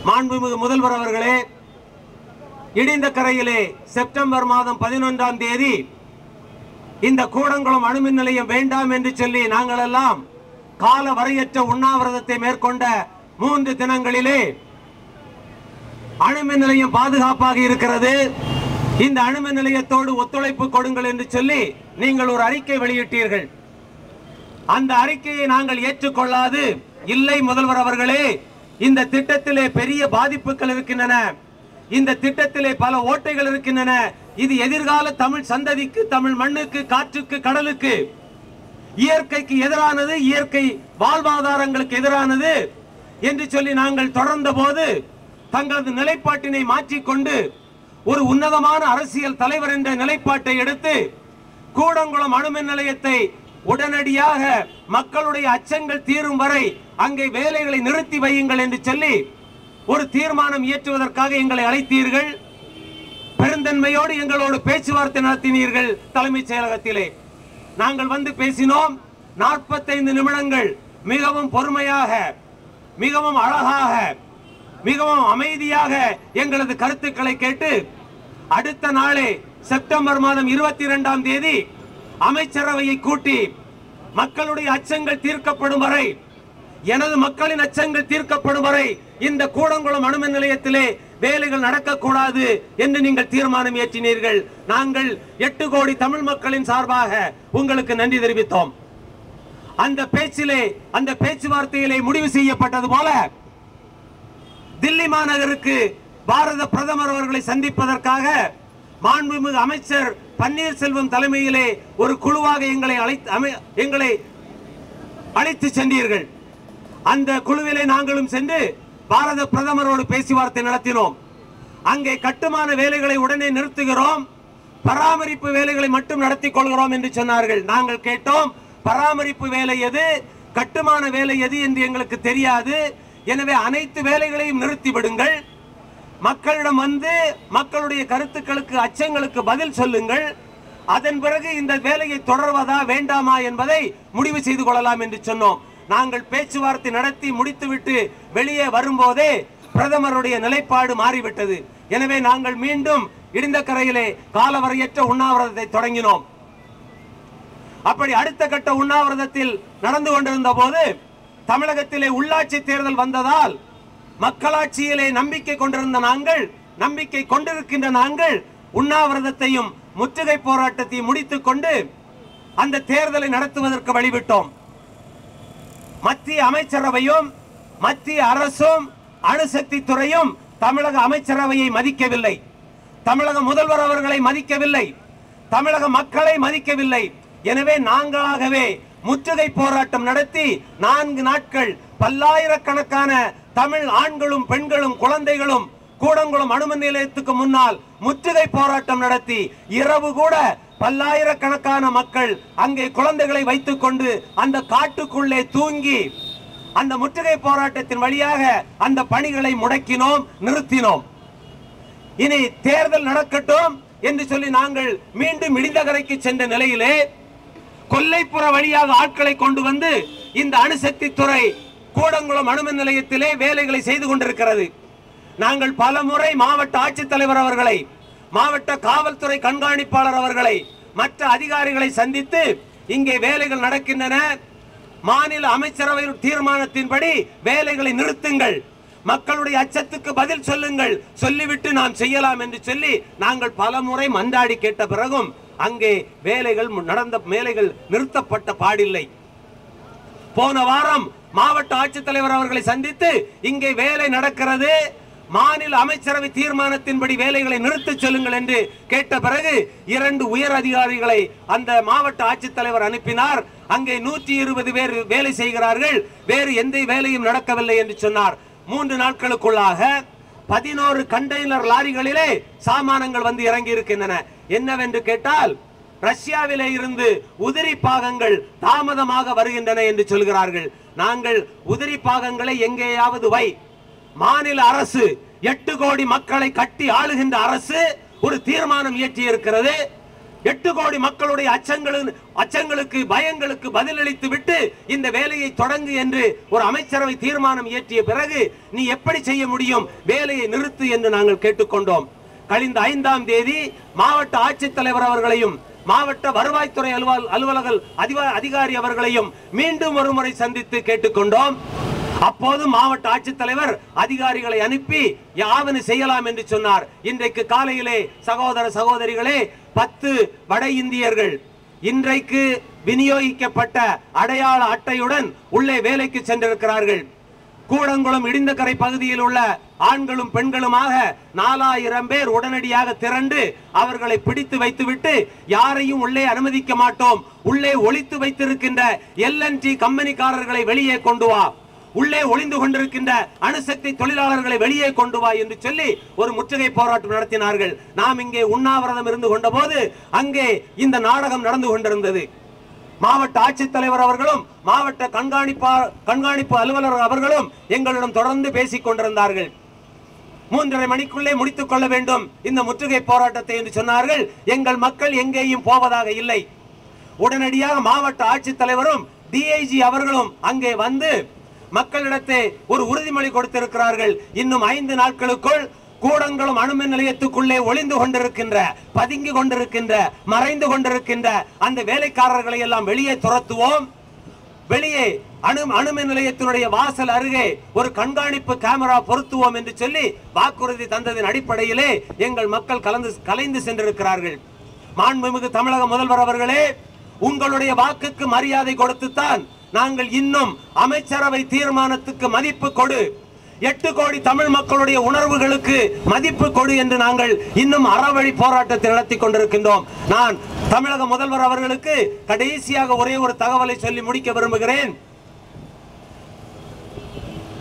மாண்புமிகு முதல்வர் அவர்களே, இடிந்தகரையிலே செப்டம்பர் மாதம் 11ஆம் தேதி இந்த கூடங்குளம் அணுமின் நிலையம் வேண்டாம் என்று சொல்லி நாங்கள் எல்லாம் கால வரையற்ற உண்ணாவிரதத்தை மேற்கொண்ட 3 தினங்களிலே அணுமின் நிலையம் பாதுகாப்பாக இருக்கிறது, இந்த அணுமின் நிலையத்தோடு ஒத்துழைப்பு கொடுங்கள் என்று சொல்லி நீங்கள் ஒரு அறிக்கை வெளியிட்டீர்கள். அந்த அறிக்கையை நாங்கள் ஏற்றுக்கொள்ளாது, இல்லை முதல்வர் அவர்களே, இந்த திட்டத்திலே பெரிய பாதிப்புகள் இருக்கின்றன, இந்த திட்டத்திலே பல ஓட்டைகள் இருக்கின்றன, இது எதிர்கால தமிழ் சந்ததிக்கு, தமிழ் மண்ணுக்கு, காற்றுக்கு, கடலுக்கு, இயற்கைக்கு எதிரானது, இயற்கை வாழ்வாதாரங்களுக்கு எதிரானது என்று சொல்லி நாங்கள் தொடர்ந்த போது தங்களது நிலைப்பாட்டினை மாற்றிக்கொண்டு ஒரு உன்னதமான அரசியல் தலைவர் என்ற நிலைப்பாட்டை எடுத்து கூடங்குளம் அணுமின் நிலையத்தை உடனடியாக மக்களுடைய அச்சங்கள் தீரும் வரை அங்கே வேலைகளை நிறுத்தி வையுங்கள் என்று சொல்லி ஒரு தீர்மானம் இயற்றுவதற்காக எங்களை அழைத்தீர்கள். பெருந்தன்மையோடு எங்களோடு பேச்சுவார்த்தை நடத்தினீர்கள். தலைமைச் செயலகத்திலே நாங்கள் வந்து பேசினோம். 45 நிமிடங்கள் மிகவும் பொறுமையாக, மிகவும் அழகாக, மிகவும் அமைதியாக எங்களது கருத்துக்களை கேட்டு அடுத்த நாளே செப்டம்பர் மாதம் 22ஆம் தேதி அமைச்சரவையை கூட்டி மக்களுடைய அச்சங்கள் தீர்க்கப்படும் வரை, எனது மக்களின் அச்சங்கள் தீர்க்கப்படும் வரை இந்த கூடங்குளம் அணுமின் நிலையத்திலே வேலைகள் நடக்கக்கூடாது என்று நீங்கள் தீர்மானம் ஏற்றினீர்கள். நாங்கள் 8 கோடி தமிழ் மக்களின் சார்பாக உங்களுக்கு நன்றி தெரிவித்தோம். அந்த பேச்சிலே, அந்த பேச்சுவார்த்தையிலே முடிவு செய்யப்பட்டது போல தில்லி மாநகருக்கு பாரத பிரதமர் அவர்களை சந்திப்பதற்காக மாண்புமிகு அமைச்சர் பன்னீர்செல்வம் தலைமையிலே ஒரு குழுவாக எங்களை அழைத்து சென்றீர்கள். அந்த குழுவிலே நாங்களும் சென்று பாரத பிரதமரோடு பேச்சுவார்த்தை நடத்தினோம். அங்கே கட்டுமான வேலைகளை உடனே நிறுத்துகிறோம், பராமரிப்பு வேலைகளை மட்டும் நடத்தி கொள்கிறோம் என்று சொன்னார்கள். நாங்கள் கேட்டோம், பராமரிப்பு வேலை எது, கட்டுமான வேலை எது என்று எங்களுக்கு தெரியாது, எனவே அனைத்து வேலைகளையும் நிறுத்தி விடுங்கள், மக்களிடம் வந்து மக்களுடைய கருத்துக்களுக்கு, அச்சங்களுக்கு பதில் சொல்லுங்கள், அதன் பிறகு இந்த வேலையை தொடர்வதா வேண்டாமா என்பதை முடிவு செய்து கொள்ளலாம் என்று சொன்னோம். நாங்கள் பேச்சுவார்த்தை நடத்தி முடித்துவிட்டு வெளியே வரும்போதே பிரதமருடைய நிலைப்பாடு மாறிவிட்டது. எனவே நாங்கள் மீண்டும் இடிந்தகரையிலே காலவரையற்ற உண்ணாவிரதத்தை தொடங்கினோம். அப்படி அடுத்த கட்ட உண்ணாவிரதத்தில் நடந்து கொண்டிருந்த போது தமிழகத்திலே உள்ளாட்சி தேர்தல் வந்ததால் மக்களாட்சியிலே நம்பிக்கை கொண்டிருந்த நாங்கள், நம்பிக்கை கொண்டிருக்கின்ற நாங்கள் உண்ணாவிரதத்தையும் முற்றுகை போராட்டத்தையும் முடித்துக் கொண்டு அந்த தேர்தலை நடத்துவதற்கு வழிவிட்டோம். மத்திய அமைச்சரவையும் மத்திய அரசும் அணுசக்தி துறையும் தமிழக அமைச்சரவையை மதிக்கவில்லை, தமிழக முதல்வர் அவர்களை மதிக்கவில்லை, தமிழக மக்களை மதிக்கவில்லை. எனவே நாங்களாகவே முற்றுகை போராட்டம் நடத்தி 4 நாட்கள் பல்லாயிரக்கணக்கான தமிழ் ஆண்களும் பெண்களும் குழந்தைகளும் கூடங்குளம் அணுமின் நிலையத்துக்கு முன்னால் முற்றுகை போராட்டம் நடத்தி இரவு கூட பல்லாயிரக்கணக்கான மக்கள் அங்கே குழந்தைகளை வைத்துக் கொண்டு அந்த காட்டுக்குள்ளே தூங்கி அந்த முற்றுகை போராட்டத்தின் வழியாக அந்த பணிகளை முடக்கினோம், நிறுத்தினோம். இனி தேர்தல் நடக்கட்டும் என்று சொல்லி நாங்கள் மீண்டும் இடிந்தகரைக்கு சென்ற நிலையிலே கொல்லைப்புற வழியாக ஆட்களை கொண்டு வந்து இந்த அணுசக்தி துறை கூடங்குளம் அணுமின் நிலையத்திலே வேலைகளை செய்து கொண்டிருக்கிறது. நாங்கள் பல முறை மாவட்ட ஆட்சித்தலைவர் அவர்களை, மாவட்ட காவல்துறை கண்காணிப்பாளர் அவர்களை, மற்ற அதிகாரிகளை சந்தித்து இங்கே வேலைகள் நடக்கின்றன, மாநில அமைச்சரவை தீர்மானத்தின்படி வேலைகளை நிறுத்துங்கள், மக்களுடைய அச்சத்துக்கு பதில் சொல்லுங்கள், சொல்லிவிட்டு நாம் செய்யலாம் என்று சொல்லி நாங்கள் பல முறை மன்றாடி கேட்ட பிறகும் அங்கே வேலைகள் நிறுத்தப்பட்ட பாடில்லை. போன வாரம் மாவட்ட ஆட்சித்தலைவர் அவர்களை சந்தித்து இங்கே வேலை நடக்கிறது, மாநில அமைச்சரவை தீர்மானத்தின்படி வேலைகளை நிறுத்த சொல்லுங்கள் என்று கேட்ட பிறகு 2 உயர் அதிகாரிகளை அந்த மாவட்ட ஆட்சித்தலைவர் அனுப்பினார். அங்கே 120 பேர் வேலை செய்கிறார்கள், வேறு எந்த வேலையும் நடக்கவில்லை என்று சொன்னார். 3 நாட்களுக்குள்ளாக 11 கண்டெய்னர் லாரிகளிலே சாமானங்கள் வந்து இறங்கி இருக்கின்றன. என்னவென்று கேட்டால் ரஷ்யாவிலே இருந்து உதிரி பாகங்கள் தாமதமாக வருகின்றன என்று சொல்கிறார்கள். நாங்கள் உதிரி பாகங்களை எங்கேயாவது வை, மாநில அரசு 8 கோடி மக்களை கட்டி ஆளுகின்ற அரசு ஒரு தீர்மானம் இயற்றி இருக்கிறது. 8 கோடி மக்களுடைய அச்சங்களுக்கு பயங்களுக்கு பதிலளித்து விட்டு இந்த வேலையை தொடங்கு என்று ஒரு அமைச்சரவை தீர்மானம் இயற்றிய பிறகு நீ எப்படி செய்ய முடியும்? வேலையை நிறுத்து என்று நாங்கள் கேட்டுக்கொண்டோம். கழிந்த 5ஆம் தேதி மாவட்ட ஆட்சித்தலைவர் அவர்களையும் மாவட்ட வருவாய்த்துறை அலுவலர்கள் அதிகாரி அவர்களையும் மீண்டும் ஒரு முறை சந்தித்து கேட்டுக்கொண்டோம். அப்போது மாவட்ட ஆட்சித்தலைவர் அதிகாரிகளை அனுப்பி யாவன செய்யலாம் என்று சொன்னார். இன்றைக்கு காலையிலே சகோதர சகோதரிகளே 10 வட இந்தியர்கள் இன்றைக்கு விநியோகிக்கப்பட்ட அடையாள அட்டையுடன் உள்ளே வேலைக்கு சென்றிருக்கிறார்கள். கூடங்குளம் இடிந்தகரை பகுதியில் உள்ள ஆண்களும் பெண்களுமாக 4000 பேர் உடனடியாக திரண்டு அவர்களை பிடித்து வைத்துவிட்டு யாரையும் உள்ளே அனுமதிக்க மாட்டோம், உள்ளே ஒளித்து வைத்திருக்கின்ற LNT கம்பெனிக்காரர்களை வெளியே கொண்டு வா, உள்ளே ஒளிந்து கொண்டிருக்கின்ற அணுசக்தி தொழிலாளர்களை வெளியே கொண்டு வா என்று சொல்லி ஒரு முற்றுகை போராட்டம் நடத்தினார்கள். நாம் இங்கே உண்ணாவிரதம் இருந்து கொண்ட போது அங்கே இந்த நாடகம் நடந்து கொண்டிருந்தது. மாவட்ட ஆட்சித்தலைவர் அவர்களும் மாவட்ட கண்காணிப்பு அலுவலர் அவர்களும் எங்களிடம் தொடர்ந்து பேசிக் கொண்டிருந்தார்கள். 3:30 மணிக்குள்ளே முடித்துக் கொள்ள வேண்டும் இந்த முற்றுகை போராட்டத்தை என்று சொன்னார்கள். எங்கள் மக்கள் எங்கேயும் போவதாக இல்லை. உடனடியாக மாவட்ட ஆட்சித்தலைவரும் DIG அவர்களும் அங்கே வந்து மக்களிடத்தை ஒரு உறுதிமொழி கொடுத்திருக்கிறார்கள். இன்னும் 5 நாட்களுக்குள் கூடங்குளம் அணுமின் நிலையத்துக்குள்ளே ஒளிந்து கொண்டிருக்கின்ற, பதுங்கி கொண்டிருக்கின்ற, மறைந்து கொண்டிருக்கின்ற அந்த வேலைக்காரர்களை எல்லாம் வெளியே துரத்துவோம். வெளியே அணுமின் நிலையத்தினுடைய வாசல் அருகே ஒரு கண்காணிப்பு கேமரா பொருத்துவோம் என்று சொல்லி வாக்குறுதி தந்ததின் அடிப்படையிலே எங்கள் மக்கள் கலைந்து சென்றிருக்கிறார்கள். மாண்புமிகு தமிழக முதல்வர் அவர்களே, உங்களுடைய வாக்குக்கு மரியாதை கொடுத்துத்தான் நாங்கள் இன்னும் அமைச்சரவை தீர்மானத்துக்கு மதிப்பு கொடு, 8 கோடி தமிழ் மக்களுடைய உணர்வுகளுக்கு மதிப்பு கொடு என்று நாங்கள் இன்னும் அறவழி போராட்டத்தை நடத்தி கொண்டிருக்கின்றோம். நான் தமிழக முதல்வர் அவர்களுக்கு கடைசியாக ஒரே ஒரு தகவலை சொல்லி முடிக்க விரும்புகிறேன்.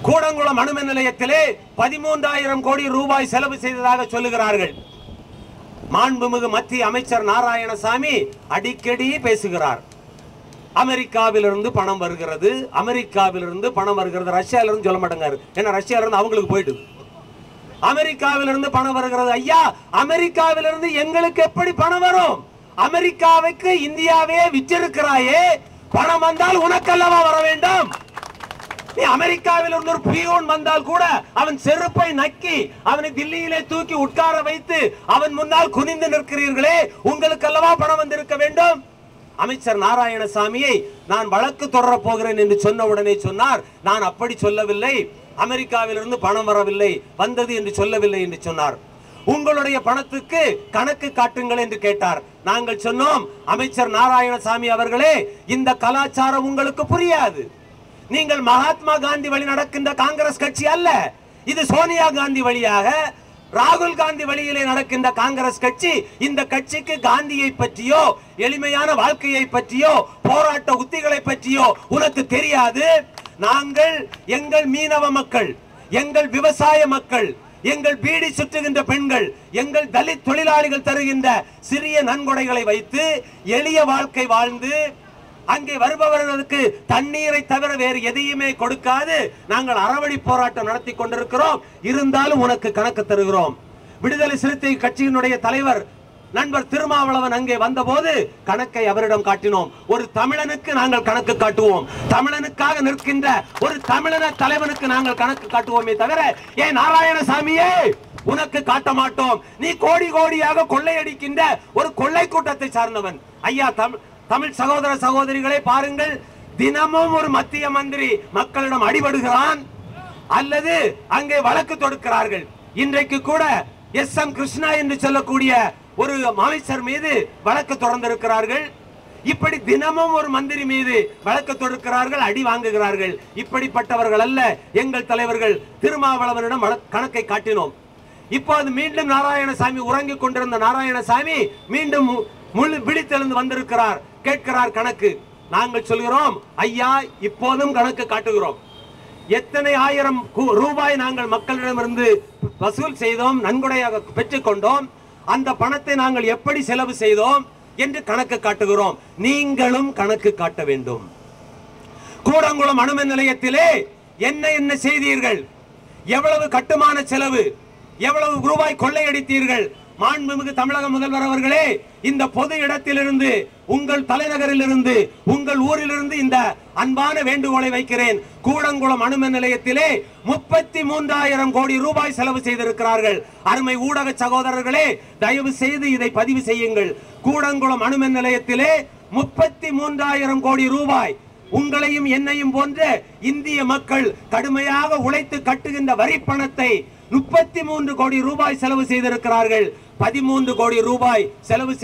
கூடங்குளம் அணுமின் நிலையத்திலே 13,000 கோடி ரூபாய் செலவு செய்ததாக சொல்லுகிறார்கள். மாண்புமிகு மத்திய அமைச்சர் நாராயணசாமி அடிக்கடி பேசுகிறார். அமெரிக்காவிலிருந்து பணம் வருகிறது, அமெரிக்காவிலிருந்து பணம் வருகிறது, ரஷ்யாவிலிருந்து சொல்ல மாட்டேங்காரு, ஏன்னா ரஷ்யாவிலிருந்து அவங்களுக்கு போயிட்டு அமெரிக்காவிலிருந்து பணம் வருகிறது. ஐயா, அமெரிக்காவிலிருந்து எங்களுக்கு எப்படி பணம் வரும்? அமெரிக்காவுக்கு இந்தியாவே விற்றிருக்கிறாயே, பணம் வந்தால் உனக்கல்லவா வர வேண்டும்? நீ அமெரிக்காவில் இருந்து ஒரு பியூன் வந்தால் கூட அவன் செருப்பை நக்கி அவனை தில்லியிலே தூக்கி உட்கார வைத்து அவன் முன்னால் குனிந்து நிற்கிறீர்களே, உங்களுக்கு அல்லவா பணம் வந்திருக்க வேண்டும்? அமைச்சர் நாராயணசாமியை நான் வழக்கு தொடர போகிறேன் என்று சொன்ன உடனே சொன்னார், நான் அப்படி சொல்லவில்லை, அமெரிக்காவிலிருந்து பணம் வரவில்லை, வந்தது என்று சொல்லவில்லை என்று சொன்னார். உங்களுடைய பணத்துக்கு கணக்கு காட்டுங்கள் என்று கேட்டார். நாங்கள் சொன்னோம், அமைச்சர் நாராயணசாமி அவர்களே, இந்த கலாச்சாரம் உங்களுக்கு புரியாது. நீங்கள் மகாத்மா காந்தி வழி நடக்கின்ற காங்கிரஸ் கட்சி அல்ல, இது சோனியா காந்தி வழியாக ராகுல் காந்தி வழியிலே நடக்கின்ற காங்கிரஸ் கட்சி. இந்த கட்சிக்கு காந்தியை பற்றியோ எளிமையான வாழ்க்கையை பற்றியோ போராட்ட உத்திகளை பற்றியோ உனக்கு தெரியாது. நாங்கள் எங்கள் மீனவ மக்கள், எங்கள் விவசாய மக்கள், எங்கள் பீடி சுற்றுகின்ற பெண்கள், எங்கள் தலித் தொழிலாளிகள் தருகின்ற சிறிய நன்கொடைகளை வைத்து எளிய வாழ்க்கை வாழ்ந்து அங்கே வருபவர்களுக்கு தண்ணீரை தவிர வேறு எதையுமே கொடுக்காது நாங்கள் அறவழி போராட்டம் நடத்தி கொண்டிருக்கிறோம். இருந்தாலும் உனக்கு கணக்கு தருகிறோம். விடுதலை சிறுத்தை கட்சியினுடைய தலைவர் நண்பர் திருமாவளவன் அங்கே வந்தபோது கணக்கை அவரிடம் காட்டினோம். ஒரு தமிழனுக்கு நாங்கள் கணக்கு காட்டுவோம், தமிழனுக்காக நிற்கின்ற ஒரு தமிழன தலைவனுக்கு நாங்கள் கணக்கு காட்டுவோமே தவிர ஏன் நாராயணசாமியே உனக்கு காட்ட மாட்டோம். நீ கோடி கோடியாக கொள்ளையடிக்கின்ற ஒரு கொள்ளை கூட்டத்தை சார்ந்தவன். ஐயா, தமிழ் சகோதர சகோதரிகளை பாருங்கள், தினமும் ஒரு மத்திய மந்திரி மக்களிடம் அடிபடுகிறான் அல்லது அங்கே வழக்கு தொடுக்கிறார்கள். இன்றைக்கு கூட SM கிருஷ்ணா என்று சொல்லக்கூடிய ஒரு அமைச்சர் மீது வழக்கு தொடர்ந்திருக்கிறார்கள். இப்படி தினமும் ஒரு மந்திரி மீது வழக்கு தொடுக்கிறார்கள், அடி வாங்குகிறார்கள். இப்படிப்பட்டவர்கள் அல்ல எங்கள் தலைவர்கள். திருமாவளவனிடம் கணக்கை காட்டினோம். இப்போது மீண்டும் நாராயணசாமி, உறங்கிக் கொண்டிருந்த நாராயணசாமி மீண்டும் விழித்தெழுந்து வந்திருக்கிறார், கேட்கிறார் கணக்கு. நாங்கள் சொல்கிறோம், ஐயா இப்போதும் கணக்கு காட்டுகிறோம். எத்தனை ஆயிரம் ரூபாய் நாங்கள் மக்களிடமிருந்து வசூல் செய்தோம், நன்கொடையாக பெற்றுக் கொண்டோம், அந்த பணத்தை நாங்கள் எப்படி செலவு செய்தோம் என்று கணக்கு காட்டுகிறோம். நீங்களும் கணக்கு காட்ட வேண்டும். கூடங்குளம் அணுமின் நிலையத்திலே என்ன செய்தீர்கள்? எவ்வளவு கட்டுமான செலவு, எவ்வளவு ரூபாய் கொள்ளையடித்தீர்கள்? மாண்புமிகு தமிழக முதல்வர் அவர்களே, இந்த பொது இடத்திலிருந்து, உங்கள் தலைநகரிலிருந்து, உங்கள் ஊரிலிருந்து இந்த அன்பான வேண்டுகோளை வைக்கிறேன். கூடங்குளம் அணுமின் நிலையத்திலே 33,000 கோடி ரூபாய் செலவு செய்திருக்கிறார்கள். அருமை ஊடக சகோதரர்களே, தயவு செய்து இதை பதிவு செய்யுங்கள். கூடங்குளம் அணுமின் நிலையத்திலே 33,000 கோடி ரூபாய் உங்களையும் என்னையும் போன்ற இந்திய மக்கள் கடுமையாக உழைத்து கட்டுகின்ற வரி பணத்தை 33 கோடி ரூபாய் செலவு செய்திருக்கிறார்கள். 13 கோடி ரூபாய் செலவு